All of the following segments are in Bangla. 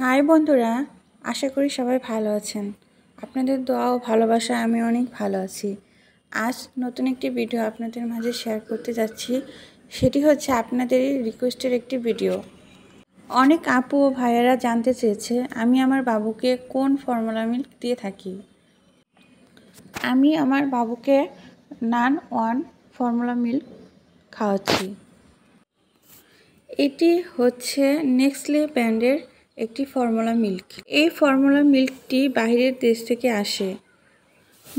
হাই বন্ধুরা, আশা করি সবাই ভালো আছেন। আপনাদের দোয়া ও ভালোবাসায় আমি অনেক ভালো আছি। আজ নতুন একটি ভিডিও আপনাদের মাঝে শেয়ার করতে যাচ্ছি। সেটি হচ্ছে আপনাদের রিকোয়েস্টের একটি ভিডিও। অনেক আপু ও ভাইয়েরা জানতে চেয়েছে আমি আমার বাবুকে কোন ফর্মুলা মিল্ক দিয়ে থাকি। আমি আমার বাবুকে নান ওয়ান ফর্মুলা মিল্ক খাওয়াচ্ছি। এটি হচ্ছে নেসলে ব্র্যান্ডের একটি ফর্মুলা মিল্ক। এই ফর্মুলা মিল্কটি বাইরের দেশ থেকে আসে।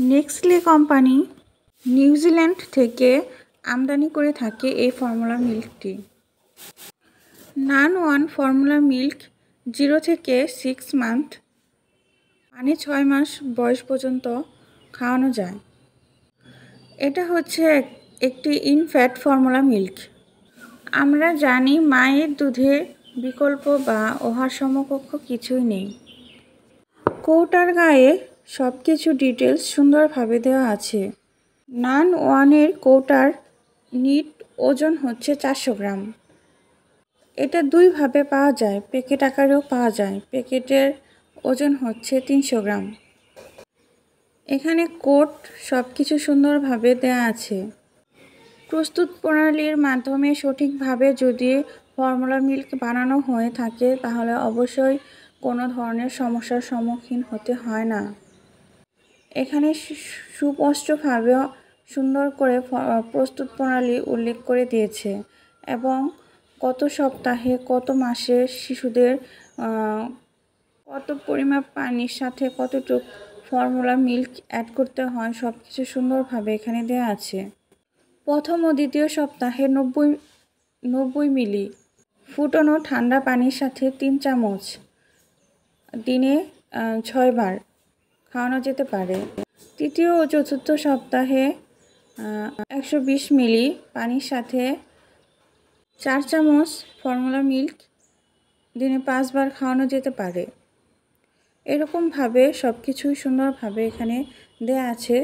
নেসলে কোম্পানি নিউজিল্যান্ড থেকে আমদানি করে থাকে এই ফর্মুলা মিল্কটি। নান ওয়ান ফর্মুলা মিল্ক 0 থেকে 6 মান্থ মানে 6 মাস বয়স পর্যন্ত খাওয়ানো যায়। এটা হচ্ছে একটি ইনফ্যাট ফর্মুলা মিল্ক। আমরা জানি মায়ের দুধের বিকল্প বা ওহার সমকক্ষ কিছুই নেই। কৌটার গায়ে সব কিছু ডিটেলস সুন্দরভাবে দেওয়া আছে। নান ওয়ানের কৌটার নিট ওজন হচ্ছে 400 গ্রাম। এটা দুইভাবে পাওয়া যায়, প্যাকেট আকারেও পাওয়া যায়। প্যাকেটের ওজন হচ্ছে 300 গ্রাম। এখানে কোড সব কিছু সুন্দরভাবে দেওয়া আছে। প্রস্তুত প্রণালীর মাধ্যমে সঠিকভাবে যদি ফর্মুলা মিল্ক বানানো হয়ে থাকে তাহলে অবশ্যই কোনো ধরনের সমস্যার সম্মুখীন হতে হয় না। এখানে সুস্পষ্টভাবে সুন্দর করে প্রস্তুত প্রণালী উল্লেখ করে দিয়েছে এবং কত সপ্তাহে কত মাসে শিশুদের কত পরিমাপ পানির সাথে কতটুকু ফর্মুলা মিল্ক অ্যাড করতে হয় সব কিছু সুন্দরভাবে এখানে দেওয়া আছে। প্রথম ও দ্বিতীয় সপ্তাহে 90 মিলি ফুটানো ঠান্ডা পানির সাথে 3 চামচ দিনে 6 বার খাওয়ানো যেতে পারে। তৃতীয় ও চতুর্থ সপ্তাহে 120 মিলি পানির সাথে 4 চামচ ফর্মুলা মিল্ক দিনে 5 বার খাওয়ানো যেতে পারে। এরকমভাবে সব কিছুই সুন্দরভাবে এখানে দেয়া আছে।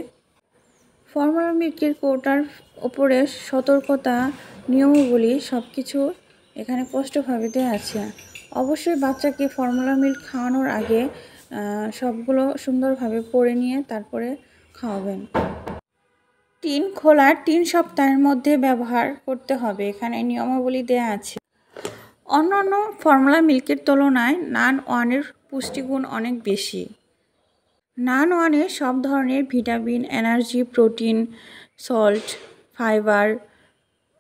ফর্মুলা মিল্কের কৌটার ওপরে সতর্কতা নিয়মাবলী সব কিছু এখানে স্পষ্টভাবে দেওয়া আছে। অবশ্যই বাচ্চাকে ফর্মুলা মিল্ক খাওয়ানোর আগে সবগুলো সুন্দরভাবে পড়ে নিয়ে তারপরে খাওয়াবেন। টিন খোলার 3 সপ্তাহের মধ্যে ব্যবহার করতে হবে, এখানে নিয়মাবলী দেওয়া আছে। অন্যান্য ফর্মুলা মিল্কের তুলনায় নান ওয়ানের পুষ্টিগুণ অনেক বেশি। নান ওয়ানে সব ধরনের vitamin, energy, protein, salt, fibre,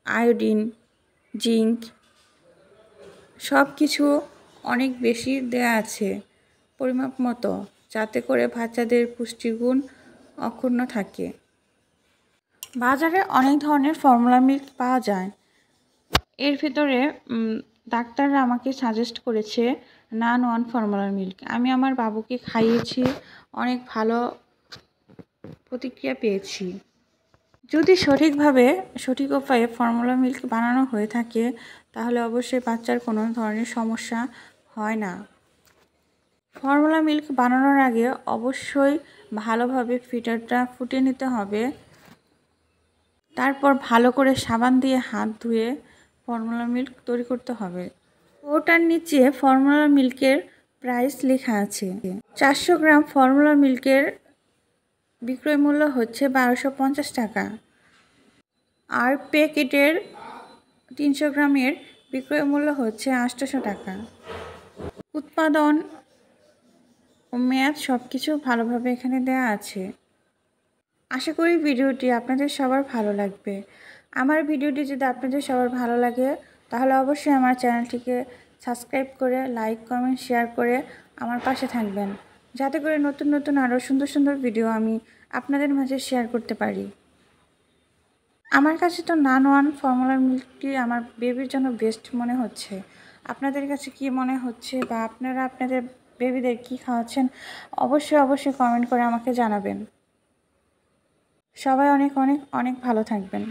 iodine, zinc সব কিছু অনেক বেশি দেয়া আছে পরিমাপ মতো, যাতে করে বাচ্চাদের পুষ্টিগুণ অক্ষুণ্ণ থাকে। বাজারে অনেক ধরনের ফর্মুলা মিল্ক পাওয়া যায়। এর ভিতরে ডাক্তাররা আমাকে সাজেস্ট করেছে নান ওয়ান ফর্মুলা মিল্ক। আমি আমার বাবুকে খাইয়েছি, অনেক ভালো প্রতিক্রিয়া পেয়েছি। যদি সঠিকভাবে সঠিক উপায়ে ফর্মুলা মিল্ক বানানো হয়ে থাকে তাহলে অবশ্যই বাচ্চার কোনো ধরনের সমস্যা হয় না। ফর্মুলা মিল্ক বানানোর আগে অবশ্যই ভালোভাবে ফিল্টারটা ফুটিয়ে নিতে হবে। তারপর ভালো করে সাবান দিয়ে হাত ধুয়ে ফর্মুলা মিল্ক তৈরি করতে হবে। ওটার নিচে ফর্মুলা মিল্কের প্রাইস লেখা আছে। 400 গ্রাম ফর্মুলা মিল্কের বিক্রয় মূল্য হচ্ছে 1250 টাকা আর প্যাকেটের 300 গ্রামের বিক্রয় মূল্য হচ্ছে 800 টাকা। উৎপাদন ও মেয়াদ সব কিছু ভালোভাবে এখানে দেওয়া আছে। আশা করি ভিডিওটি আপনাদের সবার ভালো লাগবে। আমার ভিডিওটি যদি আপনাদের সবার ভালো লাগে তাহলে অবশ্যই আমার চ্যানেলটিকে সাবস্ক্রাইব করে লাইক, কমেন্ট, শেয়ার করে আমার পাশে থাকবেন, যাতে করে নতুন নতুন আরও সুন্দর সুন্দর ভিডিও আমি আপনাদের মাঝে শেয়ার করতে পারি। আমার কাছে তো নান ওয়ান ফর্মুলা মিল্কটি আমার বেবির জন্য বেস্ট মনে হচ্ছে। আপনাদের কাছে কি মনে হচ্ছে বা আপনারা আপনাদের বেবিদের কি খাওয়াচ্ছেন অবশ্যই কমেন্ট করে আমাকে জানাবেন। সবাই অনেক অনেক অনেক ভালো থাকবেন।